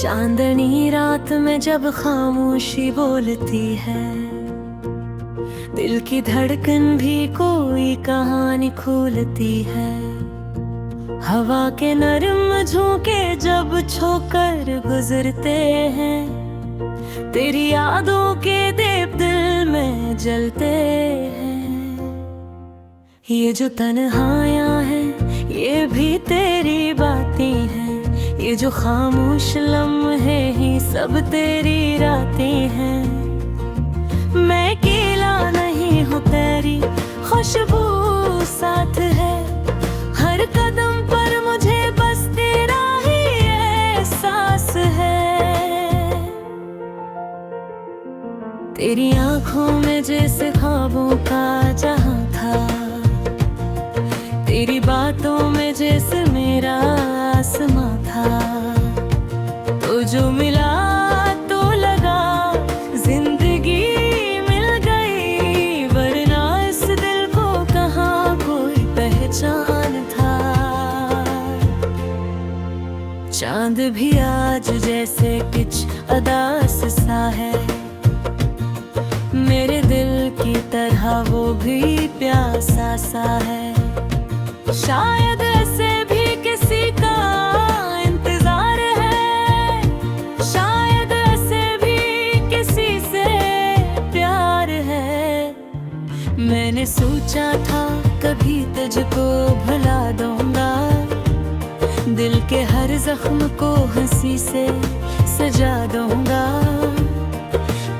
चांदनी रात में जब खामोशी बोलती है, दिल की धड़कन भी कोई कहानी खोलती है। हवा के नरम झोंके जब छोकर गुजरते हैं, तेरी यादों के दीप दिल में जलते हैं। ये जो तन्हाइयाँ हैं ये भी तेरी बातें हैं, ये जो खामोश लम्हे ही सब तेरी रातें हैं। मैं अकेला नहीं हूँ, तेरी खुशबू साथ है, हर कदम पर मुझे बस तेरा ही एहसास है। तेरी आंखों में जैसे ख्वाबों का जहां था, तेरी बातों में जैसे मेरा आसमां था। तो जो मिला तो लगा जिंदगी मिल गई, वरना इस दिल को कहाँ कोई पहचान था। चांद भी आज जैसे कुछ अदास सा है, मेरे दिल की तरह वो भी प्यासा सा है। शायद ऐसे भी किसी का इंतजार है, शायद ऐसे भी किसी से प्यार है। मैंने सोचा था कभी तुझको भुला दूंगा, दिल के हर जख्म को हंसी से सजा दूंगा,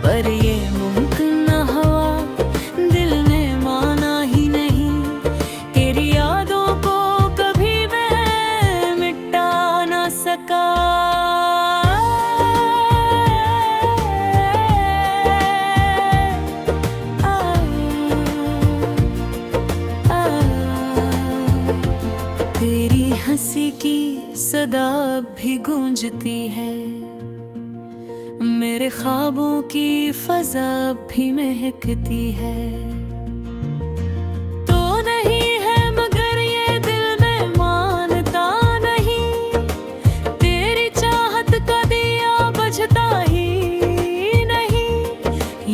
पर ये मुमकिन न हुआ, दिल ने माना ही नहीं। तेरी यादों को कभी मैं मिटा ना सका। तेरी हंसी की सदा भी गूंजती है, मेरे ख्वाबों की फजा भी महकती है। तो नहीं है मगर ये दिल में मानता नहीं, तेरी चाहत का दिया बुझता ही नहीं।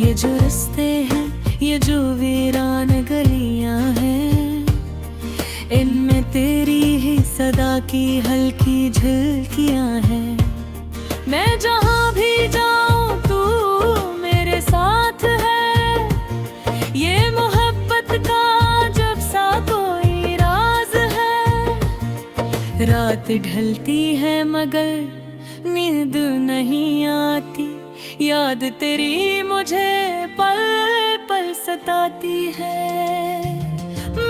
ये जो रास्ते हैं, ये जो वीरान गलियां हैं, इनमें तेरी ही सदा की हल्की झलकियां हैं। मैं जहाँ भी जाऊँ तू मेरे साथ है, ये मोहब्बत का जब सा कोई राज है। रात ढलती है मगर नींद नहीं आती, याद तेरी मुझे पल पल सताती है।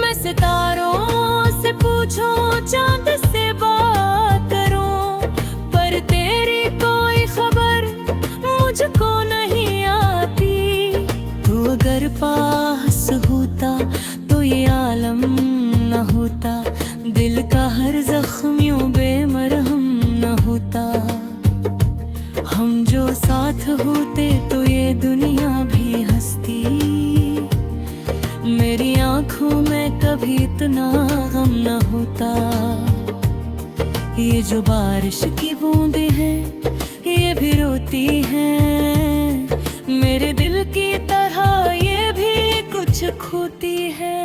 मैं सितारों से पूछूं, चांद से बात करूं, पर तेरी कोई खबर मुझको नहीं आती। तू अगर पास होता तो ये आलम न होता, दिल का हर जख्म यूं बेमरहम न होता। हम जो साथ होते तो ये दुनिया भी हंसती, मेरी आंखों में कभी इतना गम न होता। ये जो बारिश की बूंदें हैं ये भी रोती हैं, मेरे दिल की तरह ये भी कुछ खोती है।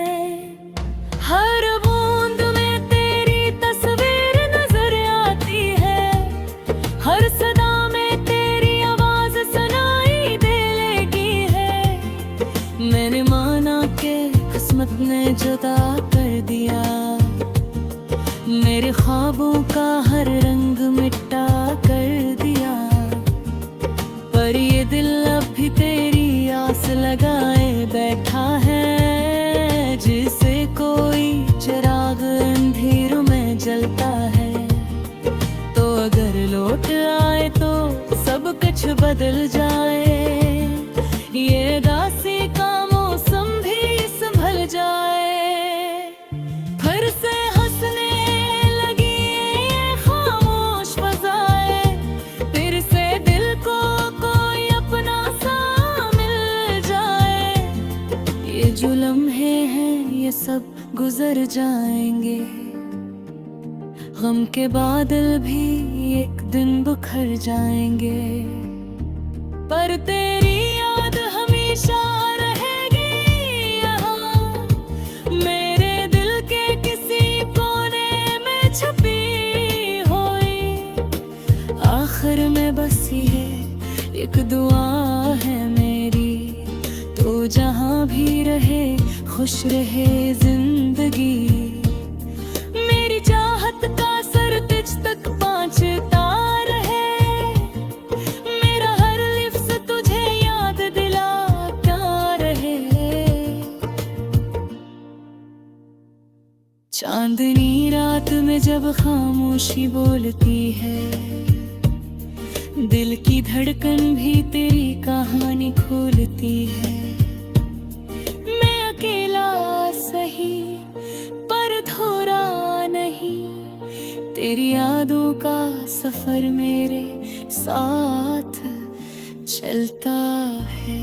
हर बूंद में तेरी तस्वीर नजर आती है, हर सदा में तेरी आवाज सुनाई दे लगी है। मैंने माना कि किस्मत ने जुदा कर दिया, मेरे ख्वाबों का हर रंग मिटा कर दिया, पर ये दिल अब भी तेरी आस लगाए बैठा है। जिसे कोई चिराग अंधेरों में जलता है, तो अगर लौट आए तो सब कुछ बदल जाए, ये दासी का मौसम भी संभल जाए। फिर से जो लम्हे हैं ये सब गुजर जाएंगे, गम के बादल भी एक दिन बिखर जाएंगे, पर तेरी याद हमेशा रहेगी यहाँ, मेरे दिल के किसी कोने में छुपी हुई। आखिर में बस ये एक दुआ है मेरी, तो जहाँ भी रहे खुश रहे जिंदगी। मेरी चाहत का सर तुझ तक पहुँचता रहे, मेरा हर लिफ्ज़ तुझे याद दिलाता रहे। चांदनी रात में जब खामोशी बोलती है, दिल की धड़कन भी तेरी कहानी खोलती है। मैं अकेला सही पर थोड़ा नहीं, तेरी यादों का सफर मेरे साथ चलता है।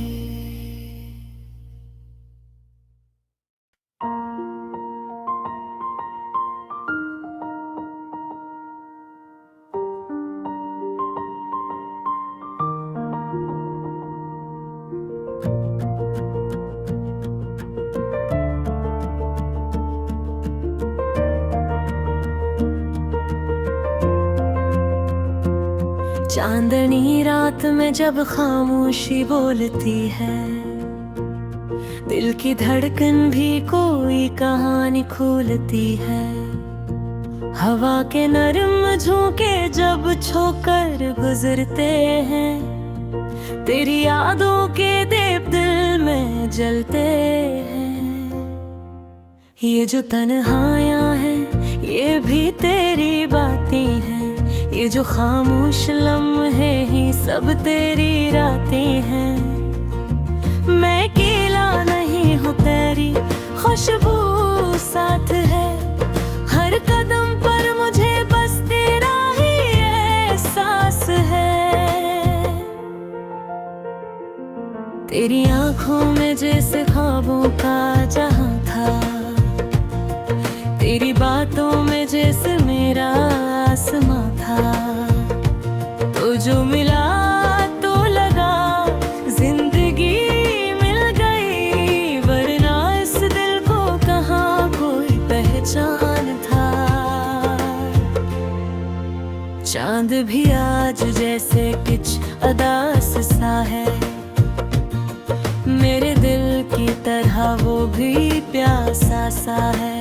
चांदनी रात में जब खामोशी बोलती है, दिल की धड़कन भी कोई कहानी खोलती है। हवा के नरम झोंके जब छोकर गुजरते हैं, तेरी यादों के दीप दिल में जलते हैं। ये जो तन्हाइयाँ हैं ये भी तेरी बातें हैं, ये जो खामोश लम्हे ही सब तेरी रातें हैं। मैं अकेला नहीं हूँ, तेरी खुशबू साथ है, हर कदम पर मुझे बस तेरा ही एहसास है। तेरी आँखों में जैसे ख्वाबों का जहां था, तेरी बातों में जैसे मेरा आसमां था। तो जो मिला तो लगा जिंदगी मिल गई, वरना इस दिल को कहाँ कोई पहचान था। चांद भी आज जैसे कुछ अदास सा है, मेरे दिल की तरह वो भी प्यासा सा है।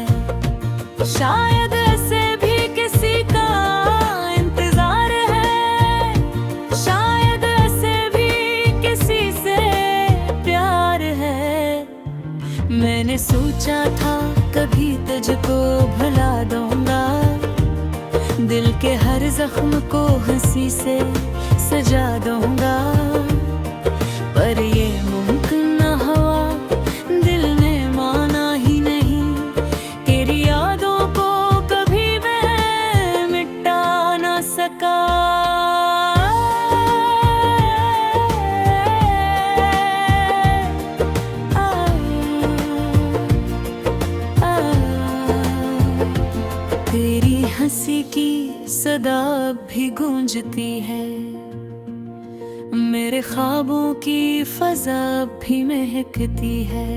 शायद ऐसे भी किसी का इंतजार है, शायद ऐसे भी किसी से प्यार है। मैंने सोचा था कभी तुझको भुला दूंगा, दिल के हर जख्म को हंसी से सजा दूंगा, पर ये मुमकिन न हुआ, दिल ने माना ही नहीं। तेरी यादों को कभी मैं मिटा ना सका। तेरी हंसी की सदा भी गूंजती है, मेरे ख्वाबों की फजा भी महकती है।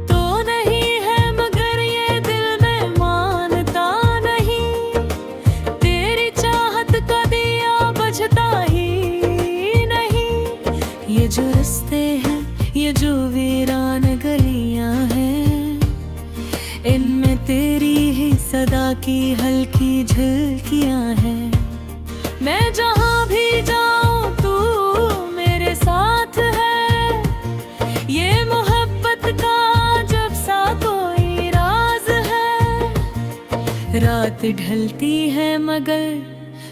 तो नहीं है मगर ये दिल में मानता नहीं, तेरी चाहत का दिया बुझता ही नहीं। ये जो रास्ते हैं, ये जो वीरान गलियां हैं, इनमें तेरी ही सदा की हल्की झलकियां हैं। मैं जहाँ भी जाऊँ तू मेरे साथ है, ये मोहब्बत का जब सा कोई राज है। रात ढलती है मगर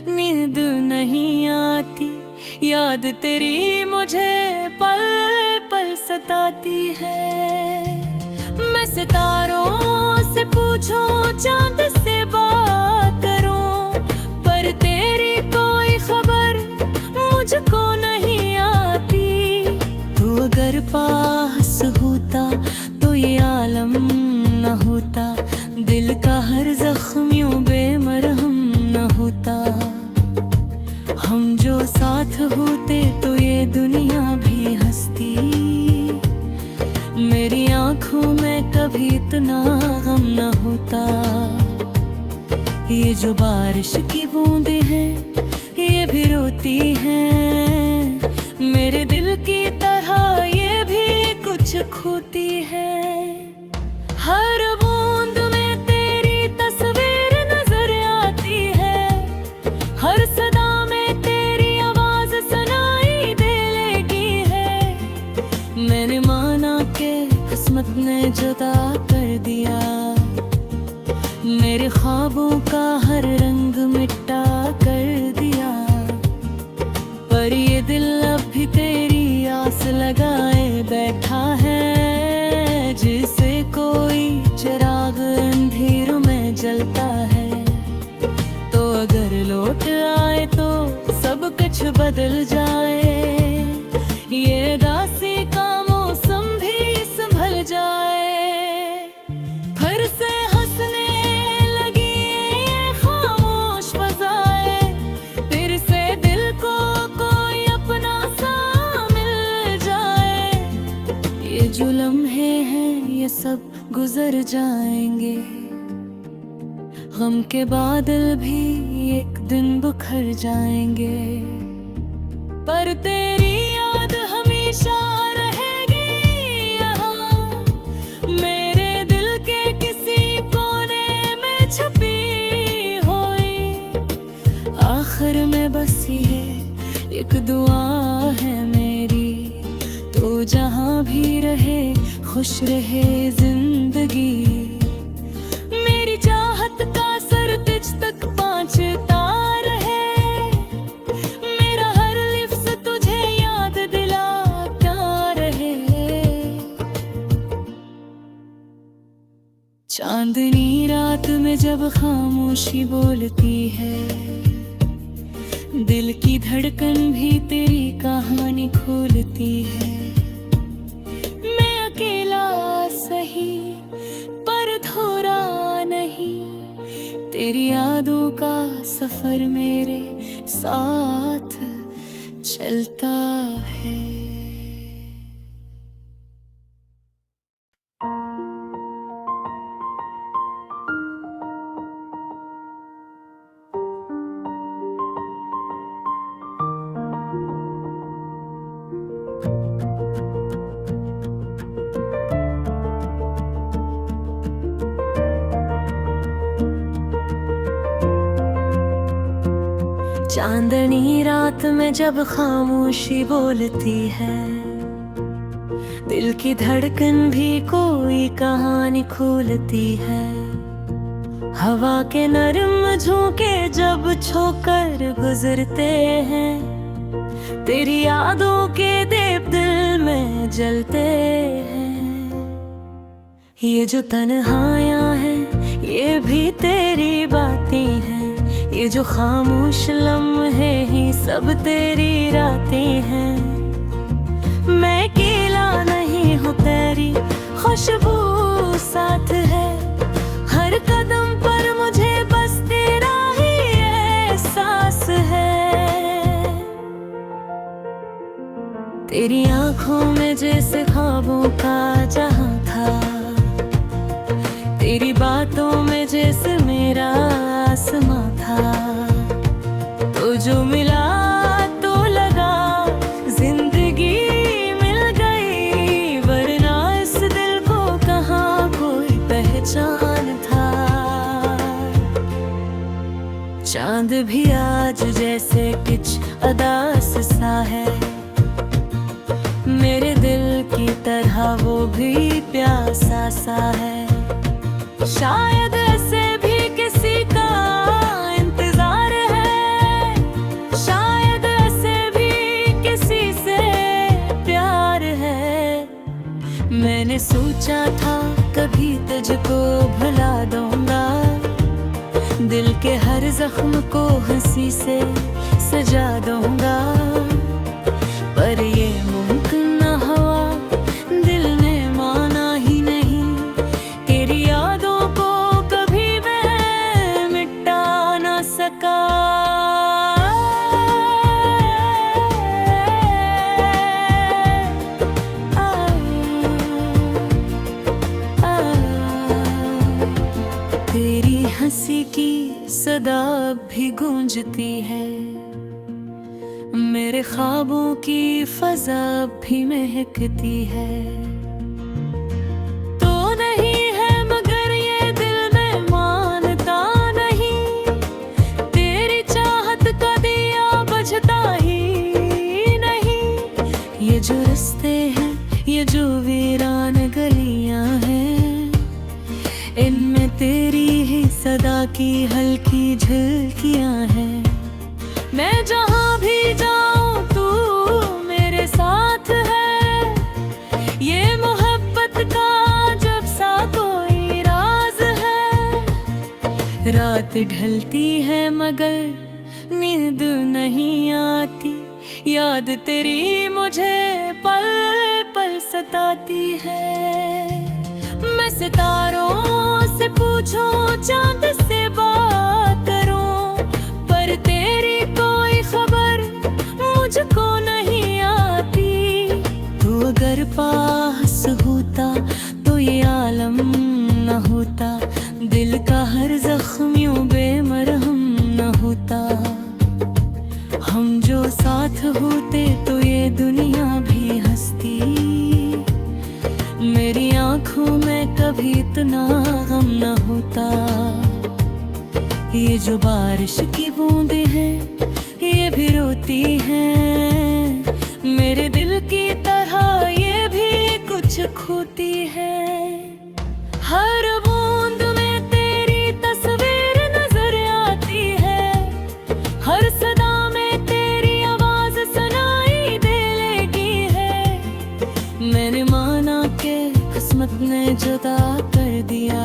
नींद नहीं आती, याद तेरी मुझे पल पल सताती है। मैं सितारों से पूछूं, चांद से बात करूं, पर तेरी कोई खबर मुझको नहीं आती। तू अगर पास होता तो ये आलम न होता, दिल का हर जख्म यूं बेमरहम न होता। साथ होते तो ये दुनिया भी हंसती। मेरी आंखों में कभी इतना गम न होता। ये जो बारिश की बूंदें हैं ये भी रोती हैं। मेरे दिल की तरह ये भी कुछ खोती है। हर बूंद में तेरी तस्वीर नजर आती है। हर सदा में तेरी आवाज सुनाई दे लेगी है। मैंने माना कि किस्मत ने जुदा कर दिया। मेरे ख्वाबों का हर रंग मिटा कर दिया। पर ये दिल अब भी तेरी आस लगाए बैठा है। जिसे कोई चिराग अंधेरों में जलता है। तो अगर लौट आए तो सब कुछ बदल जाए। ये दासी का मौसम भी संभल जाए। फिर से हंसने लगी ये खामोश फज़ाएं। फिर से दिल को कोई अपना सा मिल जाए। ये जो लम्हे हैं ये सब गुजर जाएंगे। गम के बादल भी एक दिन बिखर जाएंगे। पर तेरी याद हमेशा रहेगी यहाँ। मेरे दिल के किसी कोने में छुपी हुई। आखिर में बस ये एक दुआ है मेरी। तो जहाँ भी रहे खुश रहे जिंदगी। मेरी चाहत का सर तुझ तक पहुंचता रहे। मेरा हर लिफ्ज़ तुझे याद दिलाता रहे। चांदनी रात में जब खामोशी बोलती है। दिल की धड़कन भी तेरी कहानी खोलती है। मैं अकेला सही पर थोड़ा नहीं। तेरी यादों का सफर मेरे साथ चलता है। चांदनी रात में जब खामोशी बोलती है। दिल की धड़कन भी कोई कहानी खोलती है। हवा के नरम झोंके जब छोकर गुजरते हैं। तेरी यादों के दीप दिल में जलते हैं। ये जो तन्हाइयाँ हैं ये भी तेरी बातें हैं। ये जो खामोश लम्हे ही सब तेरी रातें हैं। मैं अकेला नहीं हूँ तेरी खुशबू साथ है। हर कदम पर मुझे बस तेरा ही एहसास है। तेरी आंखों में जैसे ख्वाबों का जहां था। तेरी बातों में जैसे मेरा आसमां था। तो जो मिला तो लगा जिंदगी मिल गई। वरना इस दिल को कहाँ कोई पहचान था। चांद भी आज जैसे कुछ अदास सा है। मेरे दिल की तरह वो भी प्यासा सा है। शायद ऐसे भी किसी का इंतजार है। शायद ऐसे भी किसी से प्यार है। मैंने सोचा था कभी तुझको भुला दूंगा। दिल के हर जख्म को हंसी से सजा दूंगा। पर ये मुमकिन न हुआ। दिल ने माना ही नहीं। तेरी यादों को कभी मैं मिटा ना सका। हंसी की सदा भी गूंजती है, मेरे ख्वाबों की फजा भी महकती है। तो नहीं है मगर ये दिल में मानता नहीं, तेरी चाहत का दिया बुझता ही नहीं। ये जो रास्ते हैं, ये जो वीरान गलियां हैं, इनमें तेरी ही सदा की हल्की झलकियां हैं। मैं जहाँ भी जाऊँ तू मेरे साथ है, ये मोहब्बत का जब सा कोई राज है। रात ढलती है मगर नींद नहीं आती, याद तेरी मुझे पल पल सताती है। मैं सितारों से पूछूं, चांद से बात करूं, पर तेरी कोई खबर मुझको नहीं आती। तू अगर पास होता तो ये आलम न होता, दिल का हर जख्म यूं बेमरहम न होता। हम जो साथ होते तो ये दुनिया भी हंसती, मेरी आंखों में कभी इतना गम न होता। ये जो बारिश की बूंदें हैं, ये भी रोती हैं, मेरे दिल की तरह ये भी कुछ खोती है। हर बूंद में तेरी तस्वीर नजर आती है, हर सदा में तेरी आवाज सुनाई दे लेगी है। मैंने माना कि किस्मत ने जुदा कर दिया,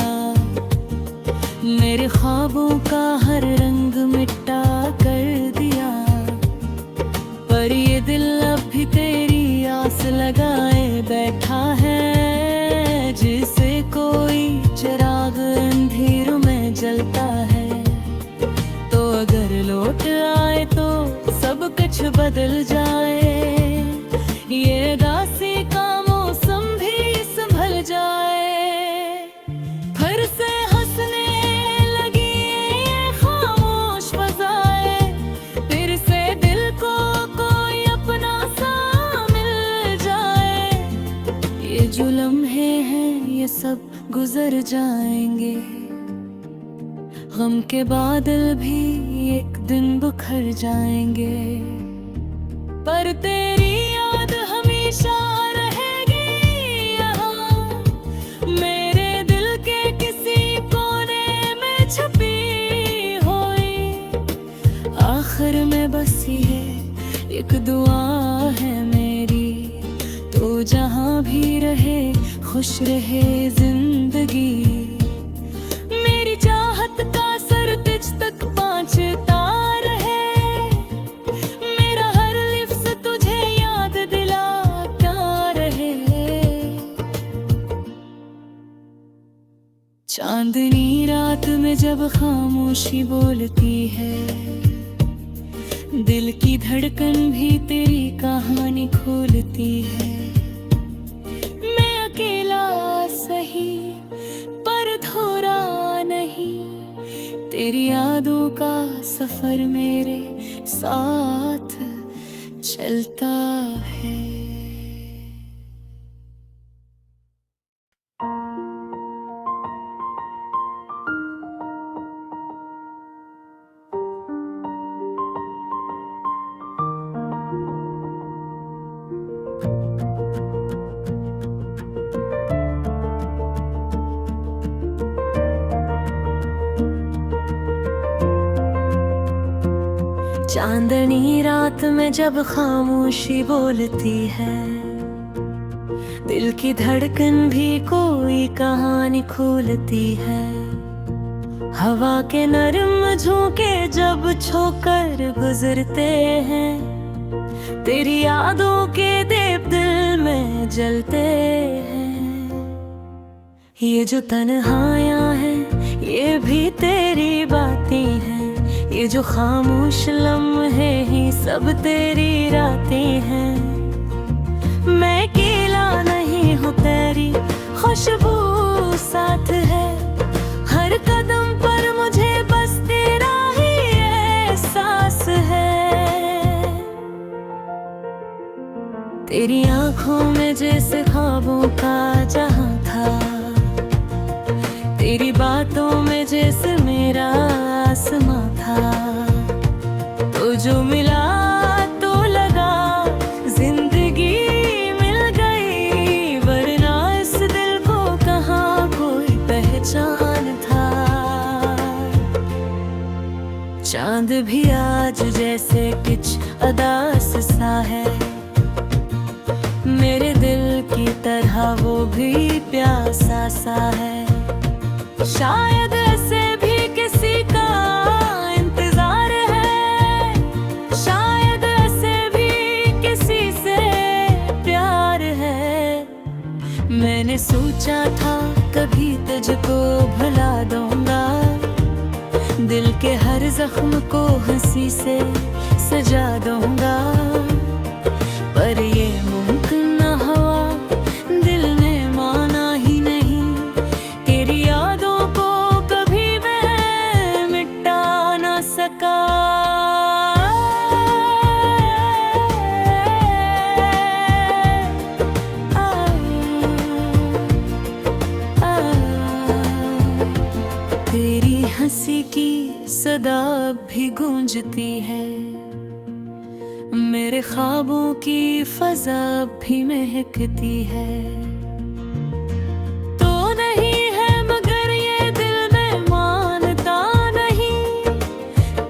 मेरे ख्वाबों का हर रंग मिटा कर दिया। पर ये दिल अब भी तेरी आस लगाए बैठा है, जिसे कोई चिराग अंधेरों में जलता है। तो अगर लौट आए तो सब कुछ बदल जाए, ये दासी का मौसम भी संभल जाए। फिर से हंसने लगी ये खामोश फज़ाएं, फिर से दिल को कोई अपना सा मिल जाए। ये जो लम्हे हैं ये सब गुजर जाएंगे, गम के बादल भी एक दिन बुखर जाएंगे। पर तेरी याद हमेशा रहेगी यहाँ, मेरे दिल के किसी कोने में छुपी हुई। आखिर में बस ये एक दुआ है मेरी, तो जहाँ भी रहे खुश रहे जिंदगी। मेरी चाहत का सर तुझ तक पहुँचता रहे, मेरा हर लिफ्ज़ तुझे याद दिलाता रहे। चांदनी रात में जब खामोशी बोलती है, दिल की धड़कन भी तेरी कहानी खोलती है। मैं अकेला सही पर थोड़ा नहीं, तेरी यादों का सफर मेरे साथ चलता है। चांदनी रात में जब खामोशी बोलती है, दिल की धड़कन भी कोई कहानी खोलती है। हवा के नरम झोंके जब छोकर गुजरते हैं, तेरी यादों के दीप दिल में जलते हैं। ये जो तन्हाइयाँ हैं ये भी तेरी बातें हैं, ये जो खामोश लम्हे ही सब तेरी रातें हैं। मैं अकेला नहीं हूँ, तेरी खुशबू साथ है, हर कदम पर मुझे तेरी आंखों में जैसे ख्वाबों का जहां था, तेरी बातों में जैसे मेरा आसमां था। तो जो मिला तो लगा जिंदगी मिल गई, वरना इस दिल को कहाँ कोई पहचान था। चांद भी आज जैसे कुछ अदास सा है, मेरे दिल की तरह वो भी प्यासा सा है। शायद ऐसे भी किसी का इंतजार है, शायद ऐसे भी किसी से प्यार है। मैंने सोचा था कभी तुझको भुला दूंगा, दिल के हर जख्म को हंसी से सजा दूंगा, पर ये मुमकिन न हुआ, दिल ने माना ही नहीं। तेरी यादों को कभी मैं मिटा ना सका। तेरी हंसी की सदा भी गूंजती है, मेरे ख्वाबों की फजा भी महकती है। तो नहीं है मगर ये दिल में मानता नहीं,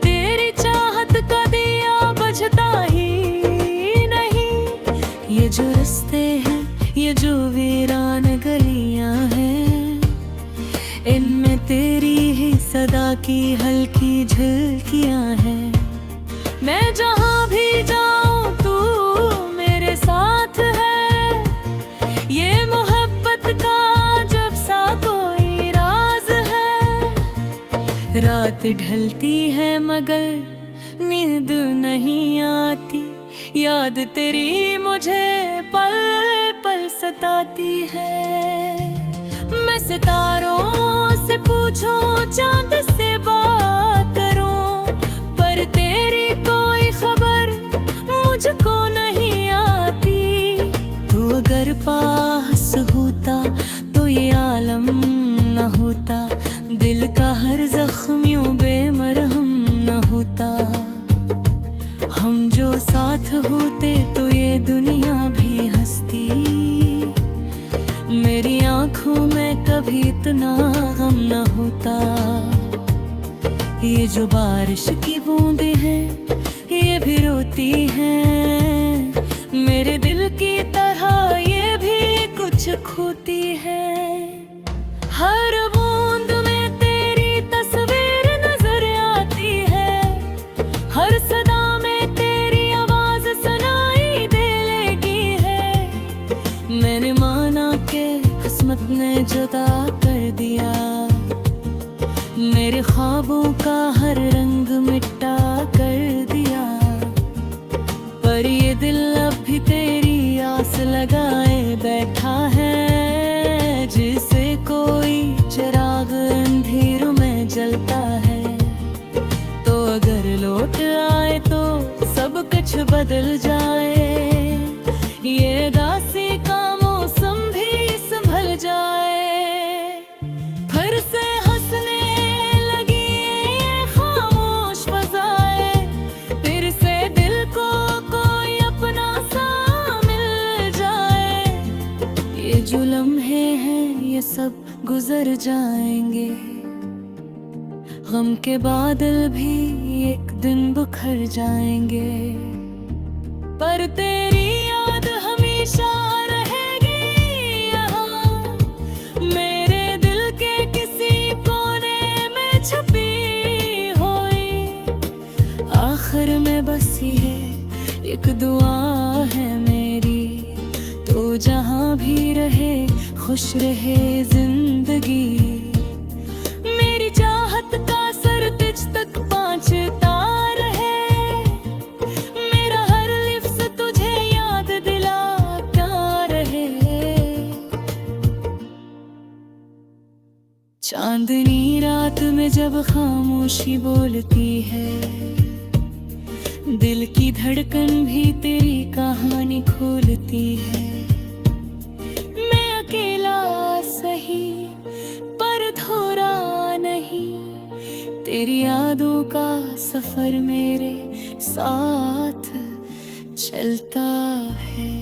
तेरी चाहत का दिया बुझता ही नहीं। ये जो रास्ते हैं, ये जो वीरान गलियां हैं, इनमें तेरी ही सदा की हल्की झलकियां हैं। मैं जहाँ भी जाऊँ तू मेरे साथ है, ये मोहब्बत का जब सा कोई राज है। रात ढलती है मगर नींद नहीं आती, याद तेरी मुझे पल पल सताती है। मैं सितारों से पूछूं, चांद से बात करूं, पर तेरी कोई खबर मुझको नहीं आती। तू अगर पास होता तो ये आलम न होता, दिल का हर जख्म यूं बेमरहम न होता। हम जो साथ होते तो ये दुनिया भी हंसती, मेरी आंखों में कभी इतना गम न होता। ये जो बारिश की बूंदें हैं, ये भी रोती हैं, मेरे दिल की तरह ये भी कुछ खोती है। हर बूंद में तेरी तस्वीर नजर आती है, हर सदा में तेरी आवाज सुनाई दे लगी है। मैंने माना कि किस्मत ने जुदा कर दिया, मेरे ख्वाबों का हर रंग मिटा कर दिया, पर ये दिल अब भी तेरी आस लगाए बैठा है। जिसे कोई चिराग अंधेरों में जलता है, तो अगर लौट आए तो सब कुछ बदल जाए, ये दासी का मौसम भी संभल जाए। फिर से जो लम्हे हैं ये सब गुजर जाएंगे, गम के बादल भी एक दिन बिखर जाएंगे, पर तेरी याद हमेशा रहेगी यहाँ, मेरे दिल के किसी कोने में छुपी हुई। आखिर में बस ये एक दुआ है मेरी, तो जहाँ भी रहे खुश रहे जिंदगी। मेरी चाहत का सर तुझ तक पहुँचता रहे, मेरा हर लिफ्ज़ तुझे याद दिलाता रहे। चांदनी रात में जब खामोशी बोलती है, दिल की धड़कन भी तेरी कहानी खोलती है। मैं अकेला सही पर थोड़ा नहीं, तेरी यादों का सफर मेरे साथ चलता है।